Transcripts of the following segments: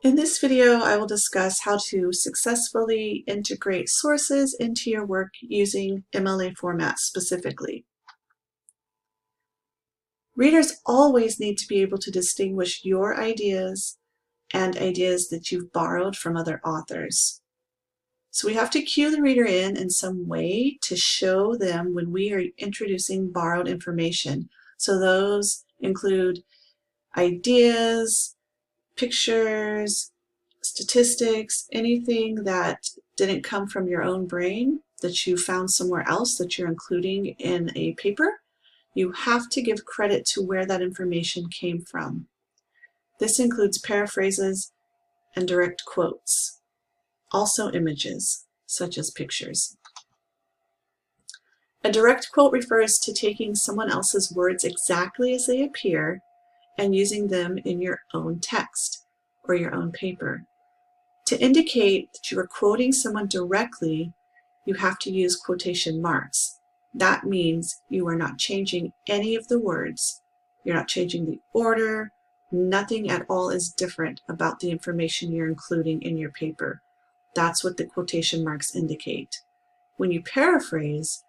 In this video, I will discuss how to successfully integrate sources into your work using MLA format specifically. Readers always need to be able to distinguish your ideas and ideas that you've borrowed from other authors. So we have to cue the reader in some way to show them when we are introducing borrowed information. So those include ideas, pictures, statistics, anything that didn't come from your own brain that you found somewhere else that you're including in a paper. You have to give credit to where that information came from. This includes paraphrases and direct quotes. Also images, such as pictures. A direct quote refers to taking someone else's words exactly as they appear and using them in your own text or your own paper. To indicate that you are quoting someone directly, you have to use quotation marks. That means you are not changing any of the words. You're not changing the order. Nothing at all is different about the information you're including in your paper. That's what the quotation marks indicate. When you paraphrase,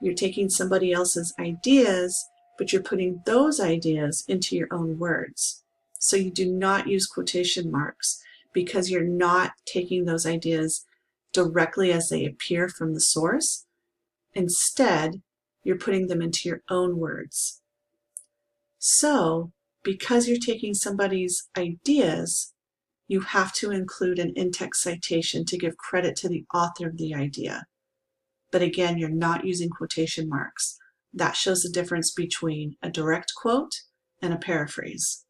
you're taking somebody else's ideas, but you're putting those ideas into your own words. So you do not use quotation marks because you're not taking those ideas directly as they appear from the source. Instead, you're putting them into your own words. So, because you're taking somebody's ideas, you have to include an in-text citation to give credit to the author of the idea. But again, you're not using quotation marks. That shows the difference between a direct quote and a paraphrase.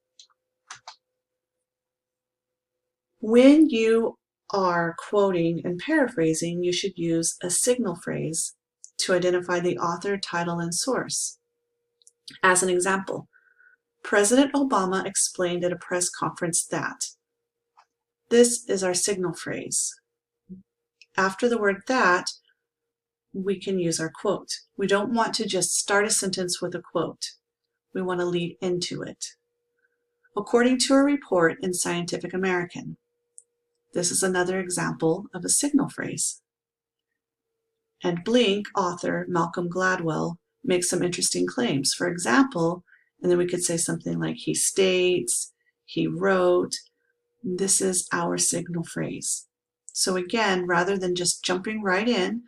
When you are quoting and paraphrasing, you should use a signal phrase to identify the author, title, and source. As an example, President Obama explained at a press conference that. This is our signal phrase. After the word that, we can use our quote. We don't want to just start a sentence with a quote. We want to lead into it. According to a report in Scientific American, this is another example of a signal phrase. And Blink author Malcolm Gladwell makes some interesting claims. For example, and then we could say something like he states, he wrote. This is our signal phrase. So again, rather than just jumping right in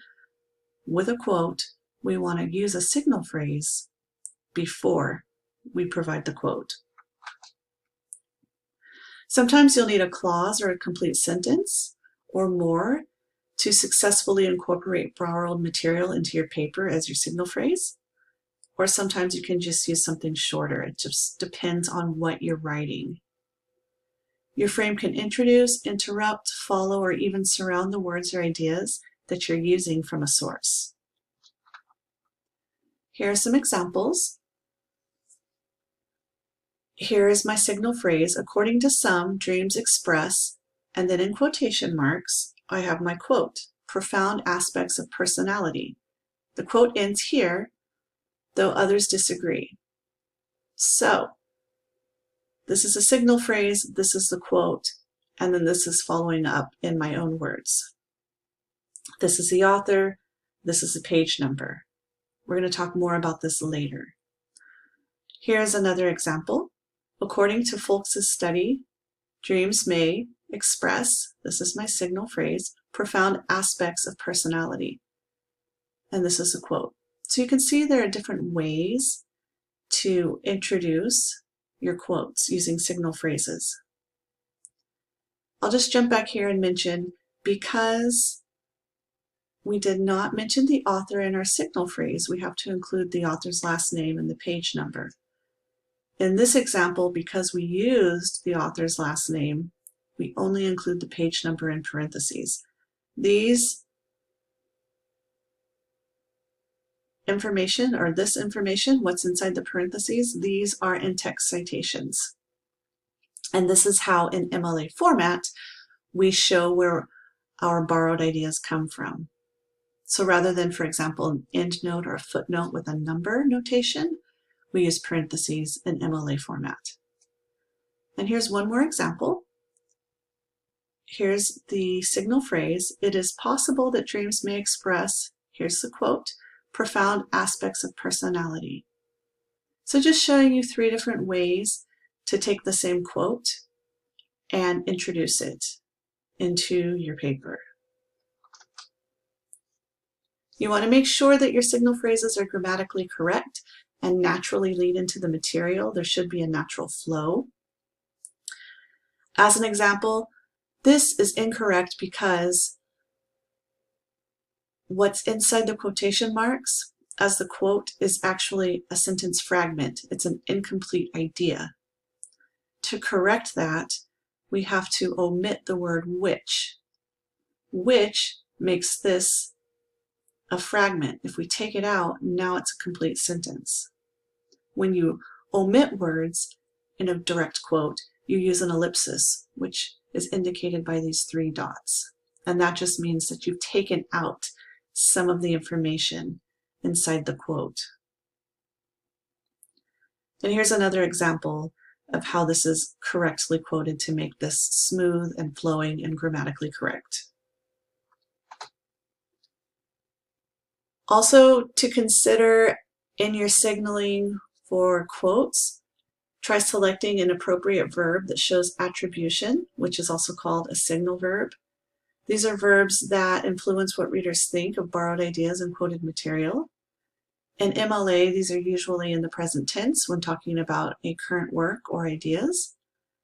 with a quote, we want to use a signal phrase before we provide the quote. Sometimes you'll need a clause or a complete sentence or more to successfully incorporate borrowed material into your paper as your signal phrase. Or sometimes you can just use something shorter. It just depends on what you're writing. Your frame can introduce, interrupt, follow, or even surround the words or ideas that you're using from a source. Here are some examples. Here is my signal phrase. According to some, dreams express, and then in quotation marks, I have my quote, profound aspects of personality. The quote ends here, though others disagree. So, this is a signal phrase, this is the quote, and then this is following up in my own words. This is the author, this is the page number. We're going to talk more about this later. Here's another example. According to Folks' study, dreams may express, this is my signal phrase, profound aspects of personality. And this is a quote. So you can see there are different ways to introduce your quotes using signal phrases. I'll just jump back here and mention, because we did not mention the author in our signal phrase, we have to include the author's last name and the page number. In this example, because we used the author's last name, we only include the page number in parentheses. These information, or this information, what's inside the parentheses, these are in-text citations. And this is how in MLA format we show where our borrowed ideas come from. So rather than, for example, an endnote or a footnote with a number notation, we use parentheses in MLA format. And here's one more example. here's the signal phrase, "It is possible that dreams may express," here's the quote, "profound aspects of personality." So just showing you 3 different ways to take the same quote and introduce it into your paper. You want to make sure that your signal phrases are grammatically correct and naturally lead into the material. There should be a natural flow. As an example, this is incorrect because what's inside the quotation marks as the quote is actually a sentence fragment. It's an incomplete idea. To correct that, we have to omit the word which. Which makes this a fragment. If we take it out, now it's a complete sentence. When you omit words in a direct quote, you use an ellipsis, which is indicated by these 3 dots. And that just means that you've taken out some of the information inside the quote. And here's another example of how this is correctly quoted to make this smooth and flowing and grammatically correct. Also, to consider in your signaling for quotes, try selecting an appropriate verb that shows attribution, which is also called a signal verb. These are verbs that influence what readers think of borrowed ideas and quoted material. In MLA, these are usually in the present tense when talking about a current work or ideas.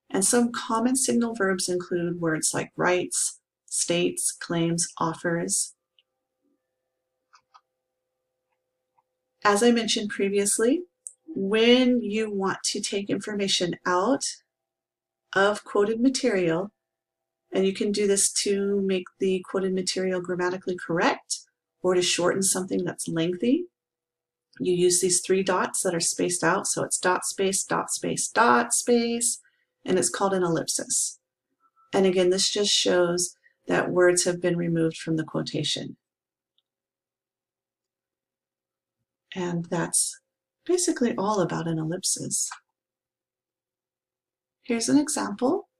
And some common signal verbs include words like writes, states, claims, offers. As I mentioned previously, when you want to take information out of quoted material, and you can do this to make the quoted material grammatically correct or to shorten something that's lengthy, you use these 3 dots that are spaced out. So it's dot space, dot space, dot space, and it's called an ellipsis. And again, this just shows that words have been removed from the quotation. And that's basically all about an ellipsis. Here's an example.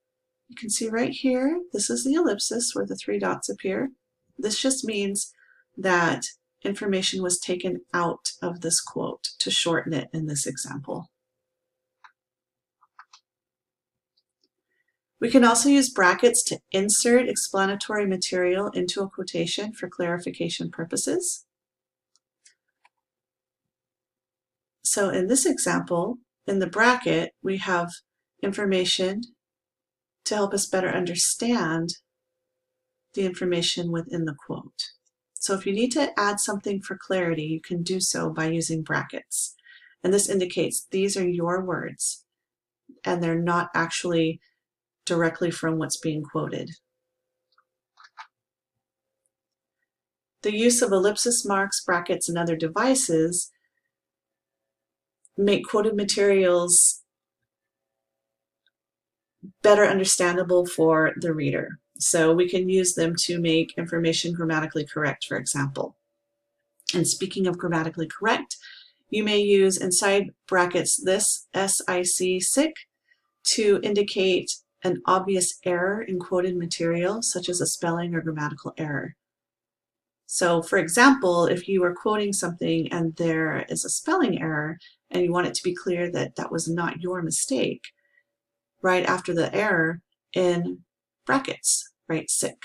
You can see right here, this is the ellipsis where the 3 dots appear. This just means that information was taken out of this quote to shorten it in this example. We can also use brackets to insert explanatory material into a quotation for clarification purposes. So in this example, in the bracket, we have information to help us better understand the information within the quote. So if you need to add something for clarity, you can do so by using brackets. And this indicates these are your words, and they're not actually directly from what's being quoted. The use of ellipsis marks, brackets, and other devices make quoted materials better understandable for the reader. So we can use them to make information grammatically correct, for example. And speaking of grammatically correct, you may use inside brackets this SIC to indicate an obvious error in quoted material, such as a spelling or grammatical error. So for example, if you are quoting something and there is a spelling error and you want it to be clear that that was not your mistake, right after the error in brackets, write SIC.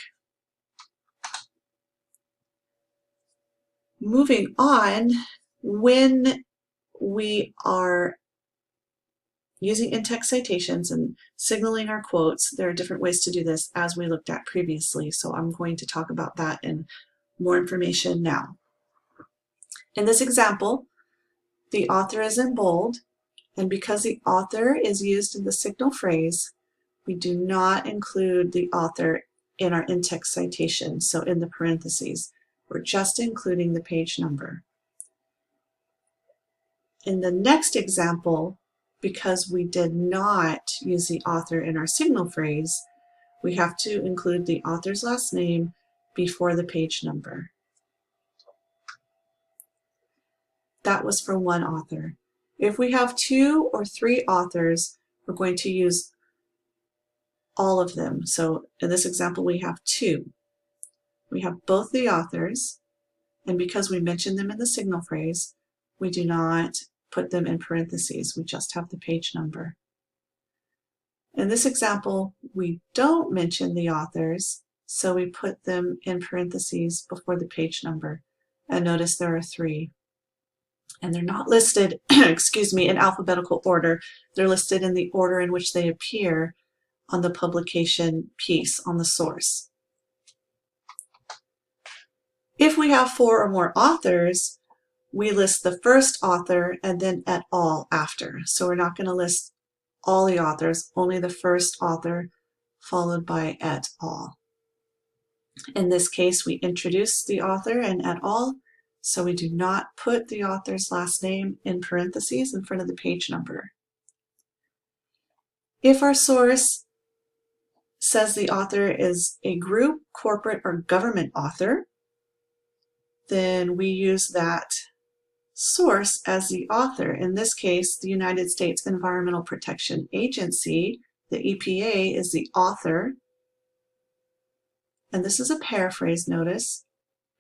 Moving on, when we are using in-text citations and signaling our quotes, there are different ways to do this as we looked at previously, so I'm going to talk about that in more information now. In this example, the author is in bold, and because the author is used in the signal phrase, we do not include the author in our in-text citation, so in the parentheses. We're just including the page number. In the next example, because we did not use the author in our signal phrase, we have to include the author's last name before the page number. That was for one author. If we have 2 or 3 authors, we're going to use all of them. So in this example, we have two. We have both the authors, and because we mentioned them in the signal phrase, we do not put them in parentheses. We just have the page number. In this example, we don't mention the authors, so we put them in parentheses before the page number. And notice there are three. And they're not listed, excuse me, in alphabetical order. They're listed in the order in which they appear on the publication piece on the source. If we have four or more authors, we list the first author and then et al. After. So we're not going to list all the authors, only the first author followed by et al. In this case, we introduce the author and et al., so we do not put the author's last name in parentheses in front of the page number. If our source says the author is a group, corporate, or government author, then we use that source as the author. In this case, the United States Environmental Protection Agency, the EPA, is the author. And this is a paraphrase, notice,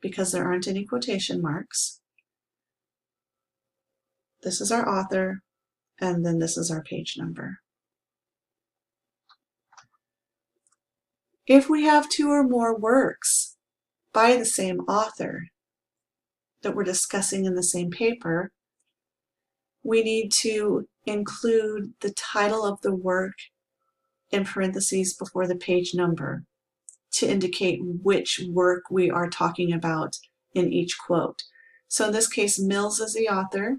because there aren't any quotation marks. This is our author, and then this is our page number. If we have two or more works by the same author that we're discussing in the same paper, we need to include the title of the work in parentheses before the page number to indicate which work we are talking about in each quote. So in this case, Mills is the author,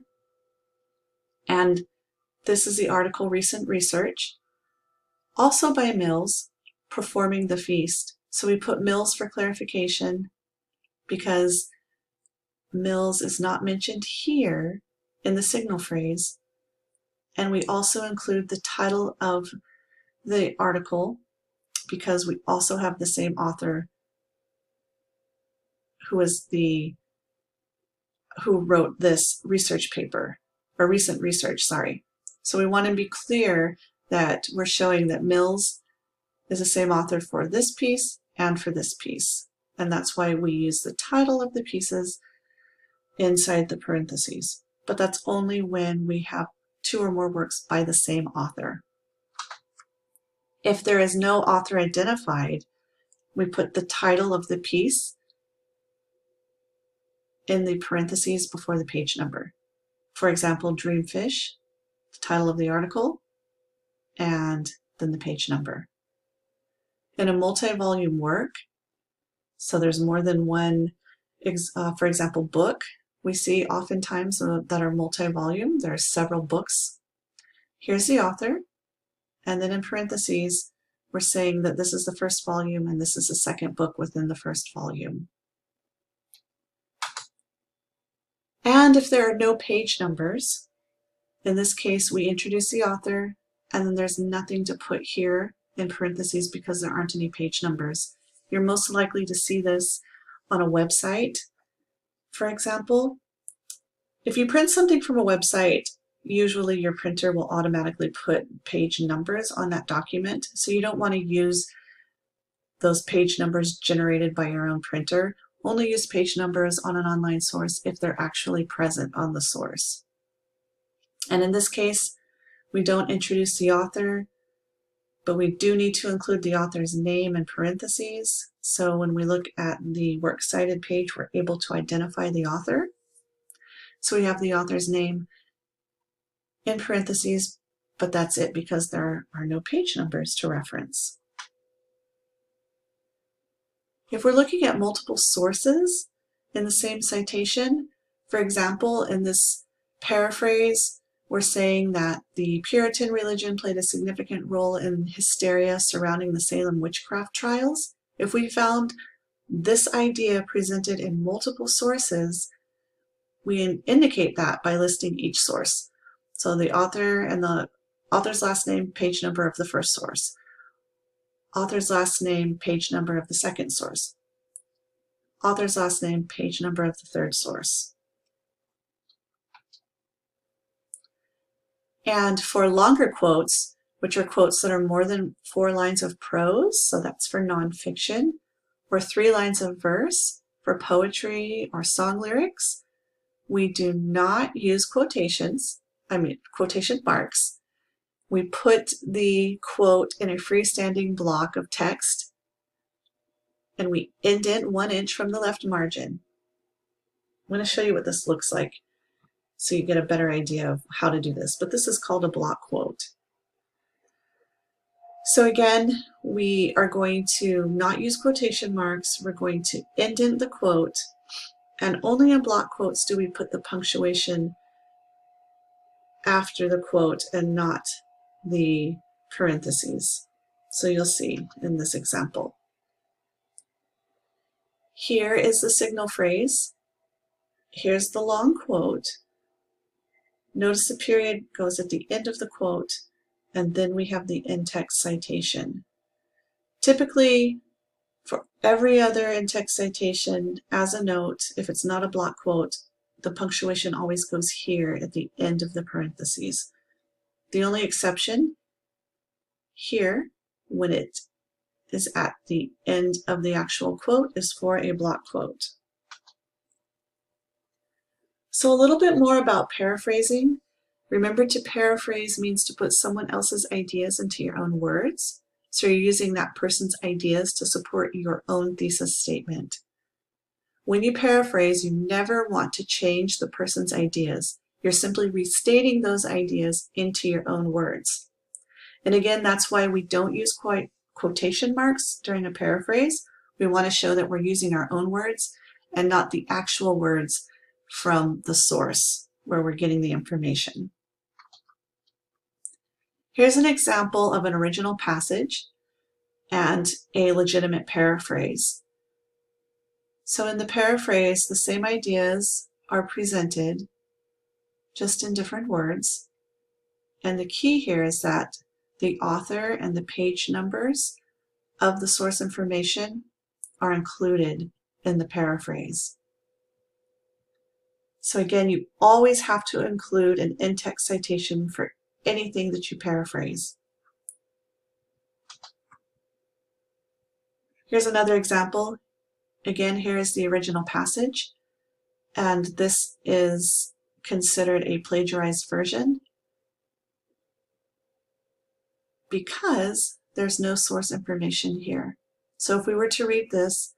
and this is the article Recent Research, also by Mills, Performing the Feast. So we put Mills for clarification because Mills is not mentioned here in the signal phrase, and we also include the title of the article because we also have the same author who wrote this research paper, or recent research, sorry. So we want to be clear that we're showing that Mills is the same author for this piece and for this piece. And that's why we use the title of the pieces inside the parentheses. But that's only when we have two or more works by the same author. If there is no author identified, we put the title of the piece in the parentheses before the page number. For example, Dreamfish, the title of the article, and then the page number. In a multi-volume work, so there's more than one, for example, book, we see oftentimes that are multi-volume. There are several books. Here's the author, and then in parentheses, we're saying that this is the first volume and this is the second book within the first volume. And if there are no page numbers, in this case, we introduce the author, and then there's nothing to put here in parentheses because there aren't any page numbers. You're most likely to see this on a website. For example, if you print something from a website, usually your printer will automatically put page numbers on that document. So you don't want to use those page numbers generated by your own printer. Only use page numbers on an online source if they're actually present on the source. And in this case, we don't introduce the author, but we do need to include the author's name in parentheses. So when we look at the Works Cited page, we're able to identify the author. So we have the author's name in parentheses, but that's it because there are no page numbers to reference. If we're looking at multiple sources in the same citation, for example, in this paraphrase, we're saying that the Puritan religion played a significant role in hysteria surrounding the Salem witchcraft trials. If we found this idea presented in multiple sources, we indicate that by listing each source. So the author and the author's last name, page number of the first source. Author's last name, page number of the second source. Author's last name, page number of the third source. And for longer quotes, which are quotes that are more than 4 lines of prose, so that's for nonfiction, or 3 lines of verse for poetry or song lyrics. We do not use quotation marks. We put the quote in a freestanding block of text, and we indent 1 inch from the left margin. I'm going to show you what this looks like so you get a better idea of how to do this, but this is called a block quote. So again, we are going to not use quotation marks. We're going to indent the quote, and only in block quotes do we put the punctuation after the quote and not the parentheses. So you'll see in this example. Here is the signal phrase. Here's the long quote. Notice the period goes at the end of the quote, and then we have the in-text citation. Typically, for every other in-text citation, as a note, if it's not a block quote, the punctuation always goes here at the end of the parentheses. The only exception here, when it is at the end of the actual quote, is for a block quote. So a little bit more about paraphrasing. Remember, to paraphrase means to put someone else's ideas into your own words. So you're using that person's ideas to support your own thesis statement. When you paraphrase, you never want to change the person's ideas. You're simply restating those ideas into your own words. And again, that's why we don't use quotation marks during a paraphrase. We want to show that we're using our own words and not the actual words from the source where we're getting the information. Here's an example of an original passage and a legitimate paraphrase. So in the paraphrase, the same ideas are presented, just in different words. And the key here is that the author and the page numbers of the source information are included in the paraphrase. So again, you always have to include an in-text citation for anything that you paraphrase. Here's another example. Again, here is the original passage, and this is considered a plagiarized version because there's no source information here. So if we were to read this,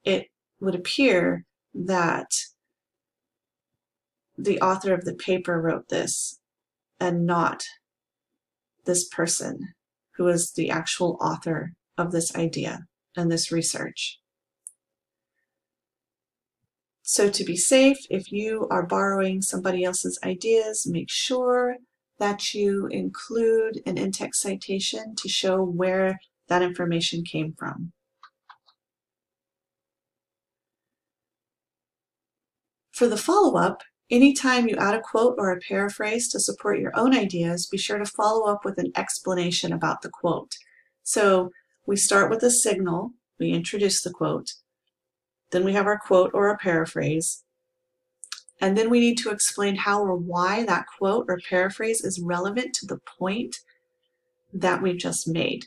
it would appear that the author of the paper wrote this and not this person who is the actual author of this idea and this research. So to be safe, if you are borrowing somebody else's ideas, make sure that you include an in-text citation to show where that information came from. For the follow-up, anytime you add a quote or a paraphrase to support your own ideas, be sure to follow up with an explanation about the quote. So we start with a signal, we introduce the quote, then we have our quote or a paraphrase, and then we need to explain how or why that quote or paraphrase is relevant to the point that we've just made.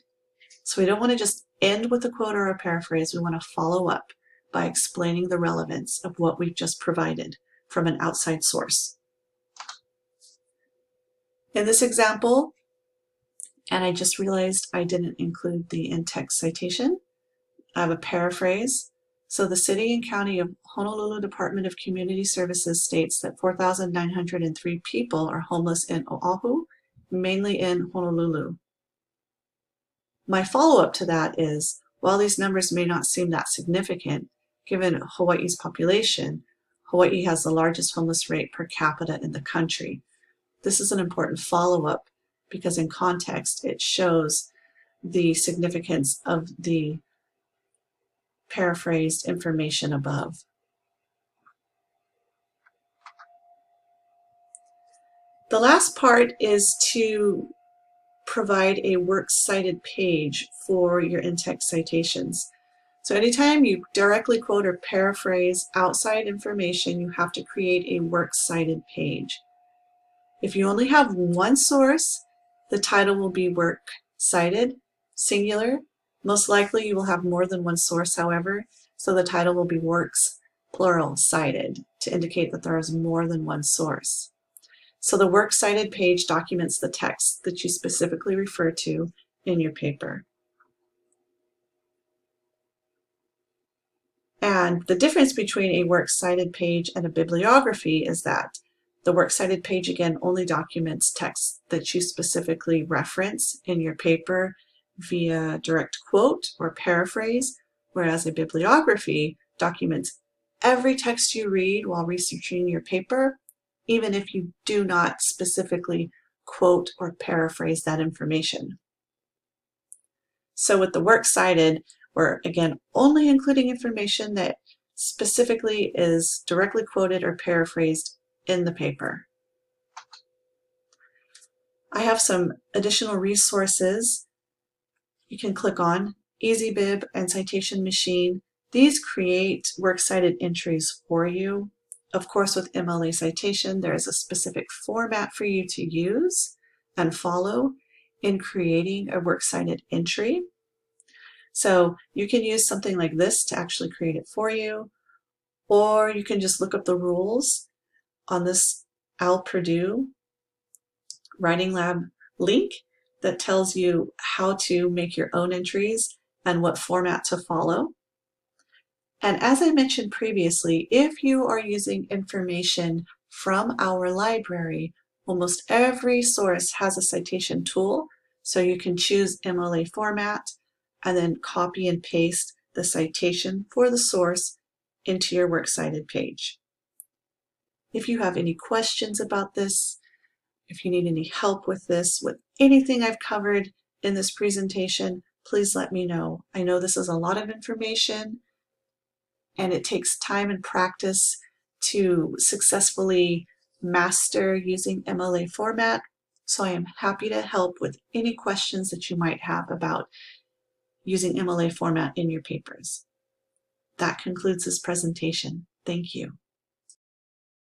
So we don't want to just end with a quote or a paraphrase, we want to follow up by explaining the relevance of what we've just provided from an outside source. In this example, and I just realized I didn't include the in-text citation, I have a paraphrase. So the City and County of Honolulu Department of Community Services states that 4,903 people are homeless in Oahu, mainly in Honolulu. My follow-up to that is, while these numbers may not seem that significant, given Hawaii's population, Hawaii has the largest homeless rate per capita in the country. This is an important follow-up because in context it shows the significance of the paraphrased information above. The last part is to provide a works cited page for your in-text citations. So anytime you directly quote or paraphrase outside information, you have to create a works cited page. If you only have one source The title will be Works Cited, singular. Most likely you will have more than one source, however, so the title will be Works, plural, cited, to indicate that there is more than one source. So the Works Cited page documents the text that you specifically refer to in your paper. And the difference between a Works Cited page and a bibliography is that the Works Cited page, again, only documents text that you specifically reference in your paper via direct quote or paraphrase, whereas a bibliography documents every text you read while researching your paper, even if you do not specifically quote or paraphrase that information. So with the Works Cited, we're again only including information that specifically is directly quoted or paraphrased in the paper. I have some additional resources you can click on. EasyBib and Citation Machine. These create Works Cited entries for you. Of course, with MLA Citation, there is a specific format for you to use and follow in creating a Works Cited entry. So you can use something like this to actually create it for you, or you can just look up the rules on this Al Purdue Writing Lab link that tells you how to make your own entries and what format to follow. And as I mentioned previously, if you are using information from our library, almost every source has a citation tool, so you can choose MLA format and then copy and paste the citation for the source into your Works Cited page. If you have any questions about this, if you need any help with this, with anything I've covered in this presentation, please let me know. I know this is a lot of information and it takes time and practice to successfully master using MLA format, so I am happy to help with any questions that you might have about using MLA format in your papers. That concludes this presentation. Thank you.